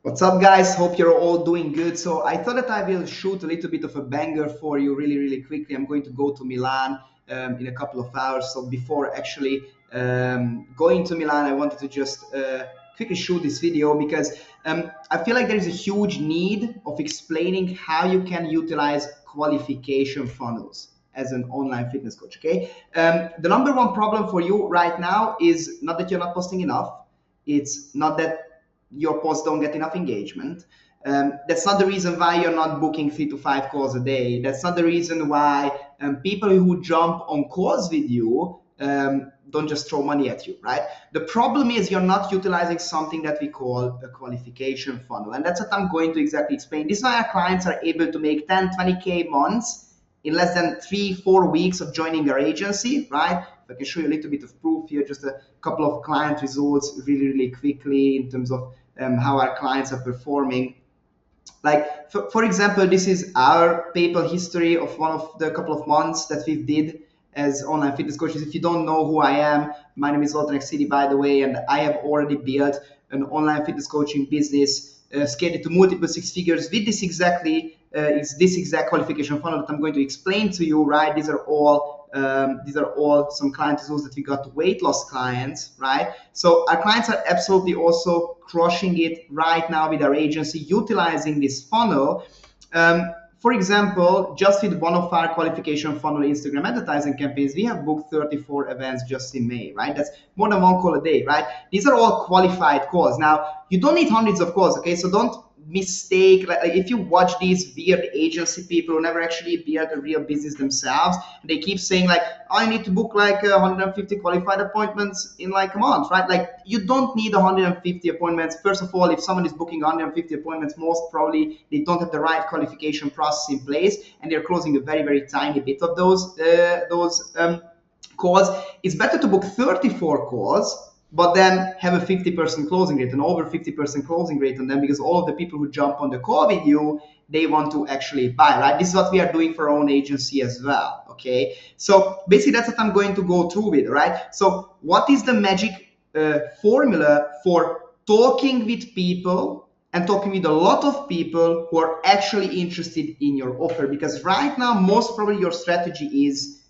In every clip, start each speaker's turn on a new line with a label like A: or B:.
A: What's up, guys? Hope you're all doing good. So I thought that I will shoot a little bit of a banger for you really, really quickly. I'm going to go to Milan in a couple of hours. So before actually going to Milan, I wanted to just quickly shoot this video because I feel like there is a huge need of explaining how you can utilize qualification funnels as an online fitness coach. Okay, the number one problem for you right now is not that you're not posting enough. It's not that your posts don't get enough engagement. That's not the reason why you're not booking 3 to 5 calls a day. That's not the reason why people who jump on calls with you don't just throw money at you, right? The problem is you're not utilizing something that we call a qualification funnel. And that's what I'm going to exactly explain. This is why our clients are able to make 10, 20K months in less than 3, 4 weeks of joining their agency, right? I can show you a little bit of proof here, just a couple of client results really, really quickly in terms of how our clients are performing. Like for example, this is our PayPal history of one of the couple of months that we did as online fitness coaches. If you don't know who I am, my name is Zoltan Exidi, by the way, and I have already built an online fitness coaching business, scaled it to multiple six figures with this exact qualification funnel that I'm going to explain to you, right? These are all some client results that we got, weight loss clients, right? So our clients are absolutely also crushing it right now with our agency, utilizing this funnel. For example, just with one of our qualification funnel Instagram advertising campaigns, we have booked 34 events just in May, right? That's more than one call a day, right? These are all qualified calls. Now, you don't need hundreds of calls, okay? So don't mistake, like if you watch these weird agency people who never actually build a real business themselves, they keep saying like, oh, I need to book like 150 qualified appointments in like a month, right? Like you don't need 150 appointments. First of all, if someone is booking 150 appointments, most probably they don't have the right qualification process in place, and they're closing a very, very tiny bit of those calls. It's better to book 34 calls but then have a 50% closing rate, an over 50% closing rate on them, because all of the people who jump on the call with you, they want to actually buy, right? This is what we are doing for our own agency as well, okay? So basically that's what I'm going to go through with, right? So what is the magic formula for talking with people and talking with a lot of people who are actually interested in your offer? Because right now, most probably your strategy is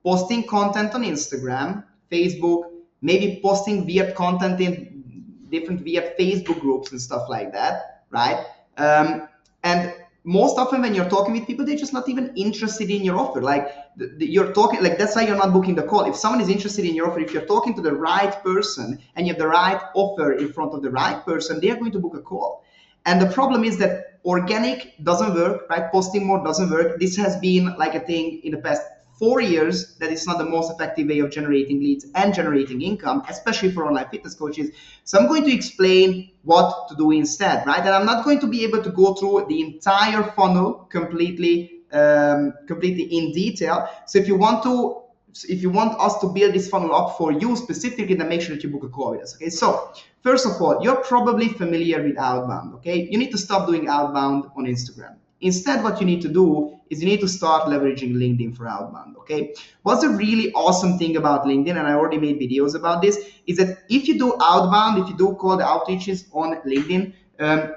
A: posting content on Instagram, Facebook, maybe posting weird content in different weird Facebook groups and stuff like that, right? And most often when you're talking with people, they're just not even interested in your offer. Like you're talking, like that's why you're not booking the call. If someone is interested in your offer, if you're talking to the right person and you have the right offer in front of the right person, they are going to book a call. And the problem is that organic doesn't work, right? Posting more doesn't work. This has been like a thing in the past 4 years that it's not the most effective way of generating leads and generating income, especially for online fitness coaches. So I'm going to explain what to do instead, right? And I'm not going to be able to go through the entire funnel completely in detail. So if you want us to build this funnel up for you specifically, then make sure that you book a call with us, okay? So first of all, you're probably familiar with outbound, okay? You need to stop doing outbound on Instagram. Instead, what you need to do is you need to start leveraging LinkedIn for outbound, okay? What's the really awesome thing about LinkedIn, and I already made videos about this, is that if you do outbound, if you do cold outreaches on LinkedIn,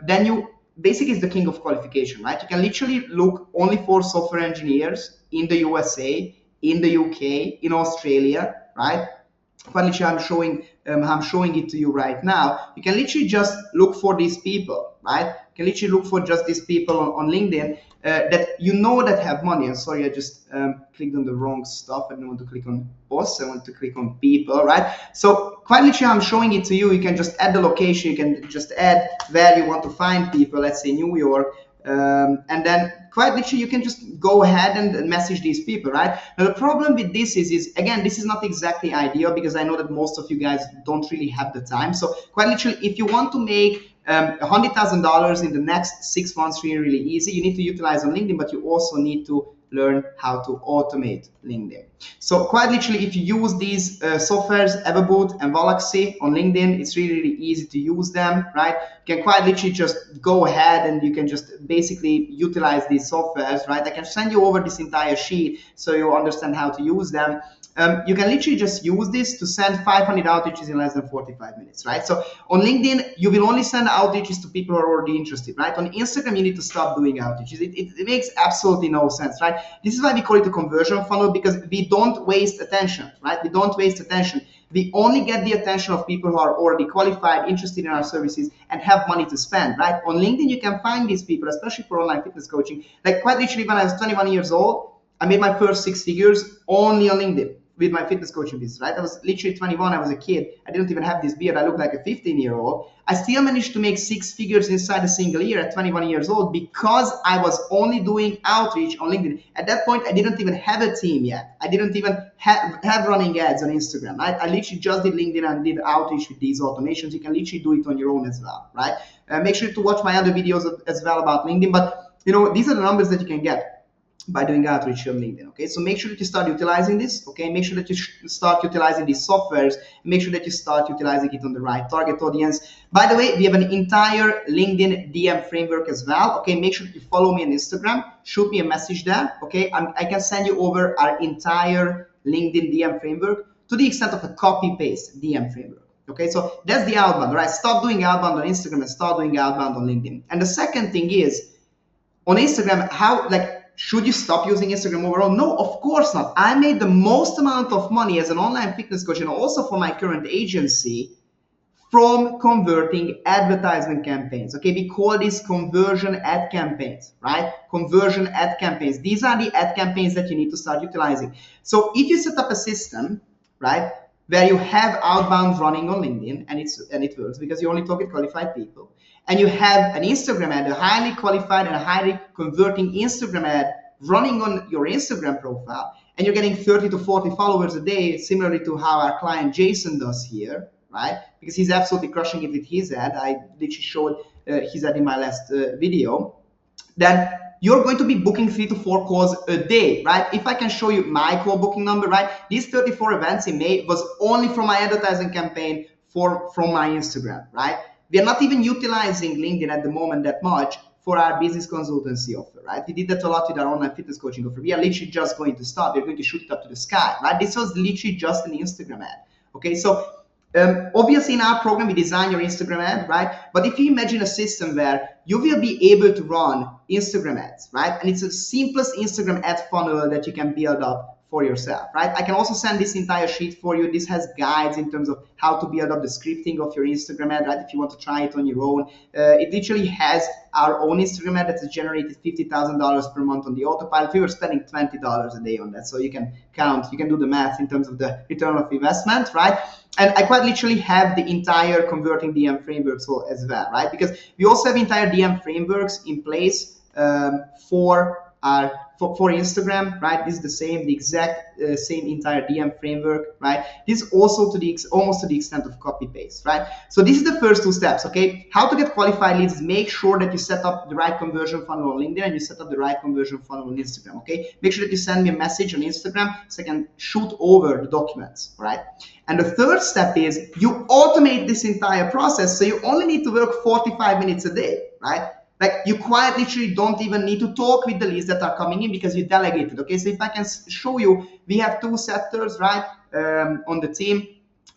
A: then you basically is the king of qualification, right? You can literally look only for software engineers in the USA, in the UK, in Australia, right? Literally, I'm showing it to you right now. You can literally just look for these people, right? You can literally look for just these people on LinkedIn that you know that have money. And sorry, I just clicked on the wrong stuff. I don't want to click on boss. I want to click on people, right? So quite literally, I'm showing it to you. You can just add the location. You can just add where you want to find people. Let's say New York. And then quite literally you can just go ahead and message these people, right? Now the problem with this is again, this is not exactly ideal because I know that most of you guys don't really have the time. So quite literally, if you want to make $100,000 in the next 6 months really, really easy, you need to utilize on LinkedIn, but you also need to learn how to automate LinkedIn. So quite literally, if you use these softwares, Everboot and Valaxy on LinkedIn, it's really, really easy to use them, right? You can quite literally just go ahead and you can just basically utilize these softwares, right? I can send you over this entire sheet so you understand how to use them. you can literally just use this to send 500 outreaches in less than 45 minutes, right? So on LinkedIn, you will only send outreaches to people who are already interested, right? On Instagram, you need to stop doing outreaches. It makes absolutely no sense, right? This is why we call it a conversion funnel, because we don't waste attention, right? We don't waste attention. We only get the attention of people who are already qualified, interested in our services, and have money to spend, right? On LinkedIn, you can find these people, especially for online fitness coaching. Like quite literally, when I was 21 years old, I made my first 6 figures only on LinkedIn with my fitness coaching business, right? I was literally 21. I was a kid. I didn't even have this beard. I looked like a 15-year-old. I still managed to make 6 figures inside a single year at 21 years old because I was only doing outreach on LinkedIn. At that point, I didn't even have a team yet. I didn't even have running ads on Instagram, right? I literally just did LinkedIn and did outreach with these automations. You can literally do it on your own as well, right? Make sure to watch my other videos as well about LinkedIn. But, these are the numbers that you can get by doing outreach on LinkedIn. Okay, so make sure that you start utilizing this. Okay, make sure that you start utilizing these softwares. Make sure that you start utilizing it on the right target audience. By the way, we have an entire LinkedIn DM framework as well. Okay, make sure that you follow me on Instagram. Shoot me a message there. Okay, I can send you over our entire LinkedIn DM framework to the extent of a copy-paste DM framework. Okay, so that's the outbound, right? Stop doing outbound on Instagram and start doing outbound on LinkedIn. And the second thing is, on Instagram, should you stop using Instagram overall? No, of course not. I made the most amount of money as an online fitness coach and also for my current agency from converting advertisement campaigns. Okay, we call these conversion ad campaigns, right? Conversion ad campaigns. These are the ad campaigns that you need to start utilizing. So if you set up a system, right, where you have outbound running on LinkedIn and it works because you only target qualified people, and you have an Instagram ad, a highly qualified and a highly converting Instagram ad running on your Instagram profile, and you're getting 30 to 40 followers a day, similarly to how our client Jason does here, right? Because he's absolutely crushing it with his ad. I literally showed his ad in my last video. Then you're going to be booking 3 to 4 calls a day, right? If I can show you my call booking number, right? These 34 events in May was only from my advertising campaign from my Instagram, right? We are not even utilizing LinkedIn at the moment that much for our business consultancy offer, right? We did that a lot with our online fitness coaching offer. We are literally just going to start. We're going to shoot it up to the sky, right? This was literally just an Instagram ad, okay? So obviously in our program, we design your Instagram ad, right? But if you imagine a system where you will be able to run Instagram ads, right? And it's the simplest Instagram ad funnel that you can build up for yourself, right? I can also send this entire sheet for you. This has guides in terms of how to build up the scripting of your Instagram ad, right? If you want to try it on your own. It literally has our own Instagram ad that has generated $50,000 per month on the autopilot. We were spending $20 a day on that. So you can count, you can do the math in terms of the return of investment, right? And I quite literally have the entire converting DM framework as well, right? Because we also have entire DM frameworks in place for Instagram, right? This is the exact same entire DM framework, right? This is also almost to the extent of copy paste, right? So this is the first 2 steps, okay? How to get qualified leads is make sure that you set up the right conversion funnel on LinkedIn and you set up the right conversion funnel on Instagram, okay? Make sure that you send me a message on Instagram so I can shoot over the documents, right? And the third step is you automate this entire process so you only need to work 45 minutes a day, right? Like you quite literally don't even need to talk with the leads that are coming in because you delegated. Okay, so if I can show you, we have 2 setters, right, on the team.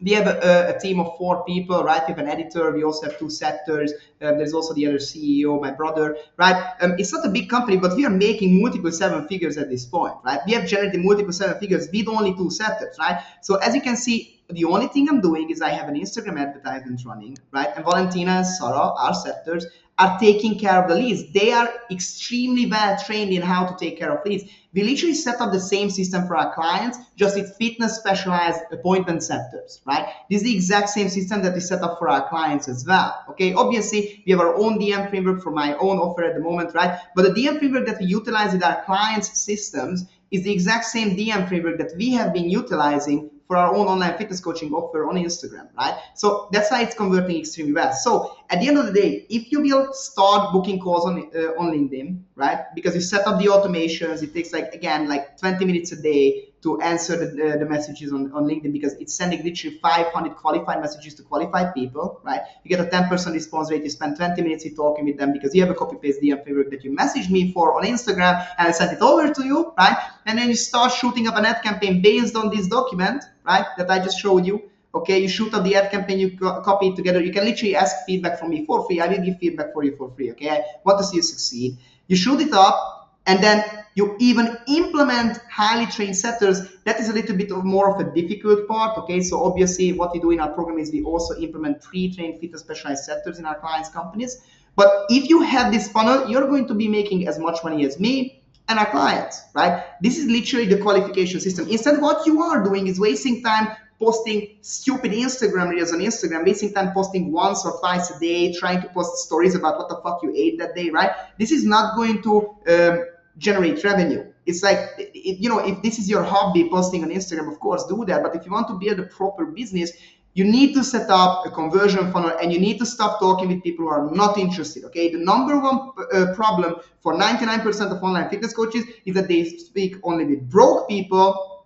A: We have a team of 4 people, right? We have an editor. We also have 2 setters. There's also the other CEO, my brother, right? It's not a big company, but we are making multiple 7 figures at this point, right? We have generated multiple 7 figures with only 2 setters, right? So as you can see, the only thing I'm doing is I have an Instagram advertisement running, right? And Valentina and Sarah, our setters, are taking care of the leads. They are extremely well trained in how to take care of leads. We literally set up the same system for our clients, just with fitness specialized appointment setters, right? This is the exact same system that we set up for our clients as well, okay? Obviously, we have our own DM framework for my own offer at the moment, right? But the DM framework that we utilize with our clients' systems is the exact same DM framework that we have been utilizing for our own online fitness coaching offer on Instagram, right? So that's why it's converting extremely well. So at the end of the day, if you will start booking calls on LinkedIn, right? Because you set up the automations, it takes like 20 minutes a day to answer the messages on LinkedIn, because it's sending literally 500 qualified messages to qualified people, right? You get a 10% response rate. You spend 20 minutes talking with them because you have a copy-paste DM framework that you messaged me for on Instagram, and I sent it over to you, right? And then you start shooting up an ad campaign based on this document, right, that I just showed you. Okay, you shoot up the ad campaign, you copy it together. You can literally ask feedback from me for free. I will give feedback for you for free. Okay, I want to see you succeed. You shoot it up, and then you even implement highly trained setters. That is a little bit more of a difficult part. Okay, so obviously what we do in our program is we also implement pre-trained fitness specialized setters in our clients' companies. But if you have this funnel, you're going to be making as much money as me and our clients, right? This is literally the qualification system. Instead, what you are doing is wasting time posting stupid Instagram reels on Instagram, wasting time posting once or twice a day, trying to post stories about what the fuck you ate that day, right? This is not going to generate revenue. It's like, if this is your hobby, posting on Instagram, of course, do that. But if you want to build a proper business, you need to set up a conversion funnel, and you need to stop talking with people who are not interested, okay? The number one problem for 99% of online fitness coaches is that they speak only with broke people,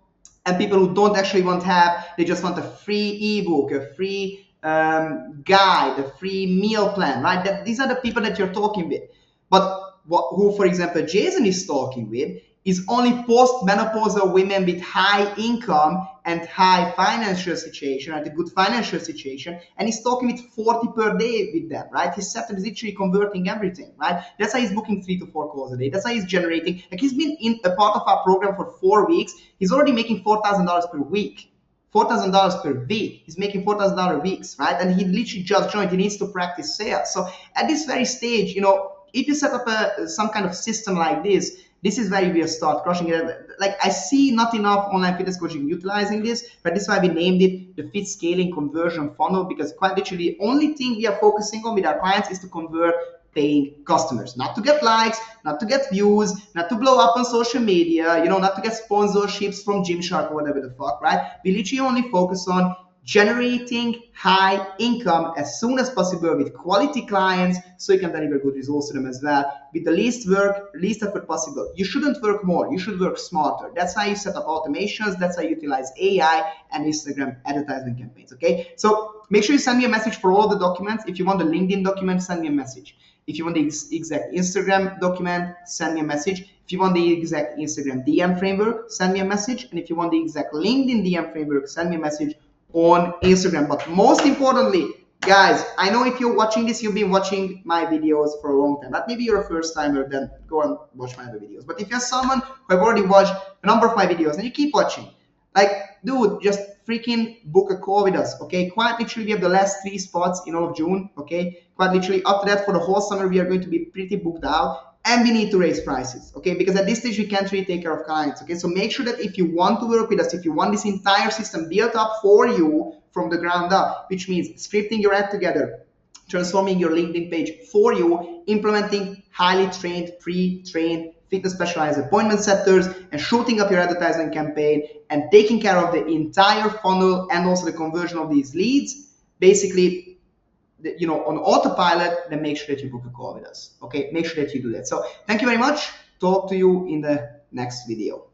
A: and people who don't actually want help. They just want a free ebook, a free guide, a free meal plan, right? These are the people that you're talking with. But who, for example, Jason is talking with is only post-menopausal women with high income and high financial situation, right? A good financial situation, and he's talking with 40 per day with them, right? His setup is literally converting everything, right? That's how he's booking 3 to 4 calls a day. That's how he's generating. Like, he's been in a part of our program for 4 weeks. He's already making $4,000 per week. $4,000 per week. He's making $4,000 weeks, right? And he literally just joined. He needs to practice sales. So at this very stage, if you set up some kind of system like this is where we start crushing it. Like, I see not enough online fitness coaching utilizing this, but this is why we named it the Fit Scaling Conversion Funnel, because quite literally the only thing we are focusing on with our clients is to convert paying customers, not to get likes, not to get views, not to blow up on social media, not to get sponsorships from Gymshark or whatever the fuck, right? We literally only focus on generating high income as soon as possible with quality clients, so you can deliver good results to them as well with the least work, least effort possible. You shouldn't work more, you should work smarter. That's how you set up automations, that's how you utilize AI and Instagram advertising campaigns, okay? So make sure you send me a message for all the documents. If you want the LinkedIn document, send me a message. If you want the exact Instagram document, send me a message. If you want the exact Instagram DM framework, send me a message. And if you want the exact LinkedIn DM framework, send me a message on Instagram. But most importantly, guys, I know if you're watching this, you've been watching my videos for a long time. But maybe you're a first timer, then go and watch my other videos. But if you're someone who have already watched a number of my videos and you keep watching, like, dude, just freaking book a call with us, okay? Quite literally, we have the last 3 spots in all of June, okay? Quite literally, after that, for the whole summer, we are going to be pretty booked out. And we need to raise prices, okay? Because at this stage, we can't really take care of clients, okay? So make sure that if you want to work with us, if you want this entire system built up for you from the ground up, which means scripting your ad together, transforming your LinkedIn page for you, implementing highly trained, pre-trained, fitness specialized appointment setters, and shooting up your advertising campaign, and taking care of the entire funnel and also the conversion of these leads, basically, on autopilot, then make sure that you book a call with us. Okay, make sure that you do that. So thank you very much. Talk to you in the next video.